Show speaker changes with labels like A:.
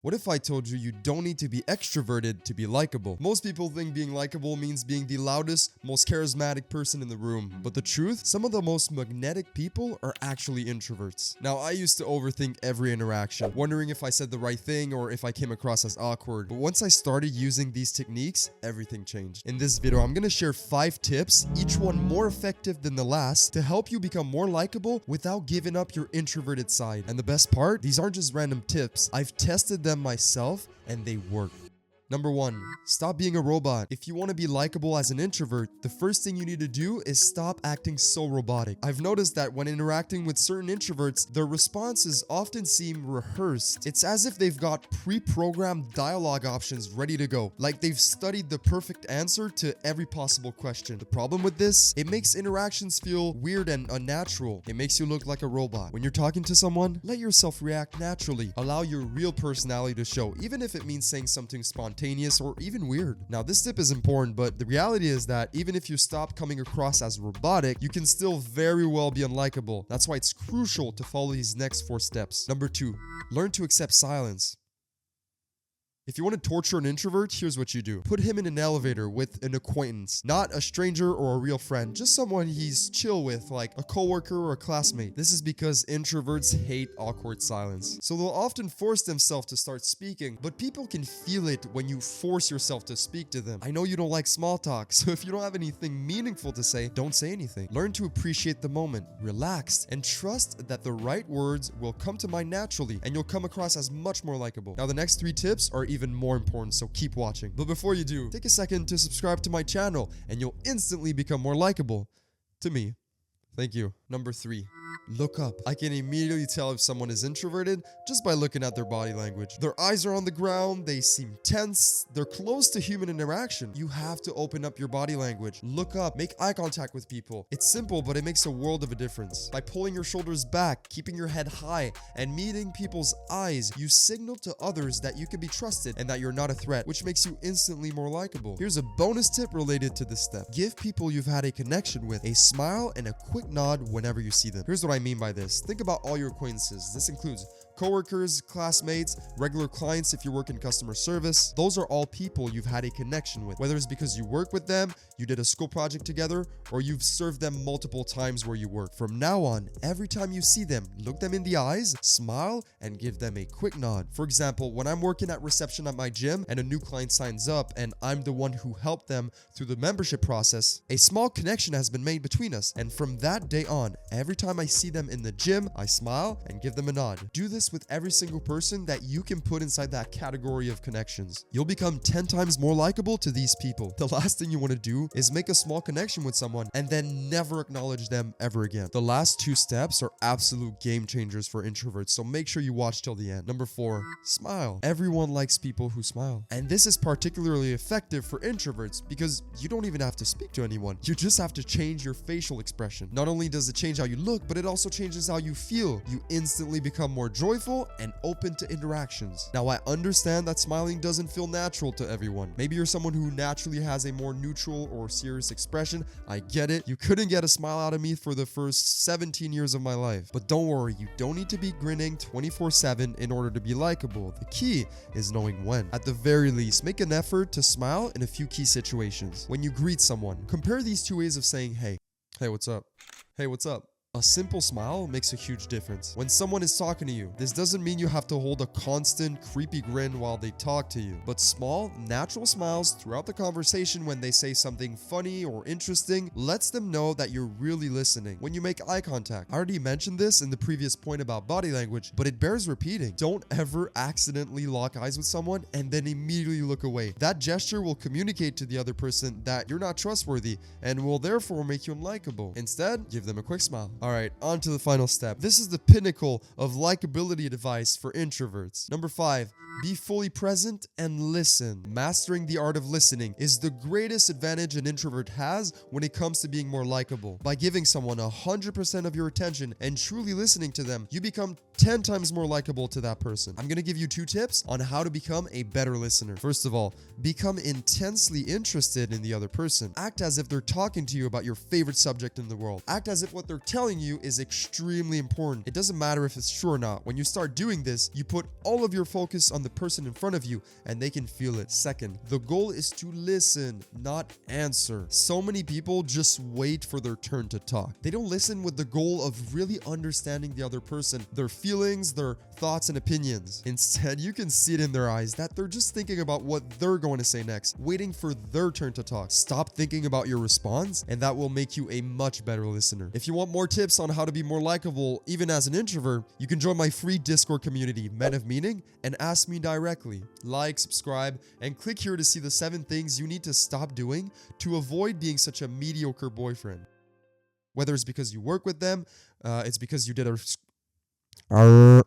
A: What if I told you you don't need to be extroverted to be likable? Most people think being likable means being the loudest, most charismatic person in the room. But the truth, some of the most magnetic people are actually introverts. Now, I used to overthink every interaction, wondering if I said the right thing or if I came across as awkward. But once I started using these techniques, everything changed. In this video, I'm gonna share 5 tips, each one more effective than the last, to help you become more likable without giving up your introverted side. And the best part, these aren't just random tips. I've tested them myself and they work. Number 1, stop being a robot. If you want to be likable as an introvert, the first thing you need to do is stop acting so robotic. I've noticed that when interacting with certain introverts, their responses often seem rehearsed. It's as if they've got pre-programmed dialogue options ready to go, like they've studied the perfect answer to every possible question. The problem with this, it makes interactions feel weird and unnatural. It makes you look like a robot. When you're talking to someone, let yourself react naturally. Allow your real personality to show, even if it means saying something spontaneous or even weird. Now, this tip is important, but the reality is that even if you stop coming across as robotic, you can still very well be unlikable. That's why it's crucial to follow these next 4 steps. Number 2, learn to accept silence. If you want to torture an introvert, here's what you do. Put him in an elevator with an acquaintance, not a stranger or a real friend, just someone he's chill with, like a coworker or a classmate. This is because introverts hate awkward silence. So they'll often force themselves to start speaking, but people can feel it when you force yourself to speak to them. I know you don't like small talk, so if you don't have anything meaningful to say, don't say anything. Learn to appreciate the moment, relax, and trust that the right words will come to mind naturally, and you'll come across as much more likable. Now, the next 3 tips are even more important, so keep watching. But before you do, take a second to subscribe to my channel and you'll instantly become more likable to me. Thank you. Number 3, look up. I can immediately tell if someone is introverted just by looking at their body language. Their eyes are on the ground, they seem tense, they're close to human interaction. You have to open up your body language. Look up, make eye contact with people. It's simple, but it makes a world of a difference. By pulling your shoulders back, keeping your head high, and meeting people's eyes, you signal to others that you can be trusted and that you're not a threat, which makes you instantly more likable. Here's a bonus tip related to this step. Give people you've had a connection with a smile and a quick nod whenever you see them. Here's what I mean by this. Think about all your acquaintances. This includes coworkers, classmates, regular clients if you work in customer service. Those are all people you've had a connection with, whether it's because you work with them, you did a school project together, or you've served them multiple times where you work. From now on, every time you see them, look them in the eyes, smile, and give them a quick nod. For example, when I'm working at reception at my gym and a new client signs up and I'm the one who helped them through the membership process, a small connection has been made between us. And from that day on, every time I see them in the gym, I smile and give them a nod. Do this with every single person that you can put inside that category of connections. You'll become 10 times more likable to these people. The last thing you want to do is make a small connection with someone and then never acknowledge them ever again. The last 2 steps are absolute game changers for introverts, so make sure you watch till the end. Number 4, smile. Everyone likes people who smile. And this is particularly effective for introverts because you don't even have to speak to anyone. You just have to change your facial expression. Not only does it change how you look, but it also changes how you feel. You instantly become more joyful and open to interactions. Now, I understand that smiling doesn't feel natural to everyone. Maybe you're someone who naturally has a more neutral or serious expression. I get it. You couldn't get a smile out of me for the first 17 years of my life. But don't worry, you don't need to be grinning 24/7 in order to be likable. The key is knowing when. At the very least, make an effort to smile in a few key situations. When you greet someone, compare these 2 ways of saying, hey, what's up? Hey, what's up? A simple smile makes a huge difference. When someone is talking to you, this doesn't mean you have to hold a constant, creepy grin while they talk to you, but small, natural smiles throughout the conversation when they say something funny or interesting lets them know that you're really listening. When you make eye contact, I already mentioned this in the previous point about body language, but it bears repeating. Don't ever accidentally lock eyes with someone and then immediately look away. That gesture will communicate to the other person that you're not trustworthy and will therefore make you unlikable. Instead, give them a quick smile. All right, on to the final step. This is the pinnacle of likability advice for introverts. Number 5, be fully present and listen. Mastering the art of listening is the greatest advantage an introvert has when it comes to being more likable. By giving someone 100% of your attention and truly listening to them, you become 10 times more likable to that person. I'm gonna give you 2 tips on how to become a better listener. First of all, become intensely interested in the other person. Act as if they're talking to you about your favorite subject in the world. Act as if what they're telling you is extremely important. It doesn't matter if it's true or not. When you start doing this, you put all of your focus on the the person in front of you and they can feel it. Second, the goal is to listen, not answer. So many people just wait for their turn to talk. They don't listen with the goal of really understanding the other person, their feelings, their thoughts and opinions. Instead, you can see it in their eyes that they're just thinking about what they're going to say next, waiting for their turn to talk. Stop thinking about your response, and that will make you a much better listener. If you want more tips on how to be more likable, even as an introvert, you can join my free Discord community, Men of Meaning, and ask me directly. Like, subscribe, and click here to see the 7 things you need to stop doing to avoid being such a mediocre boyfriend. Whether it's because you work with them, it's because you did a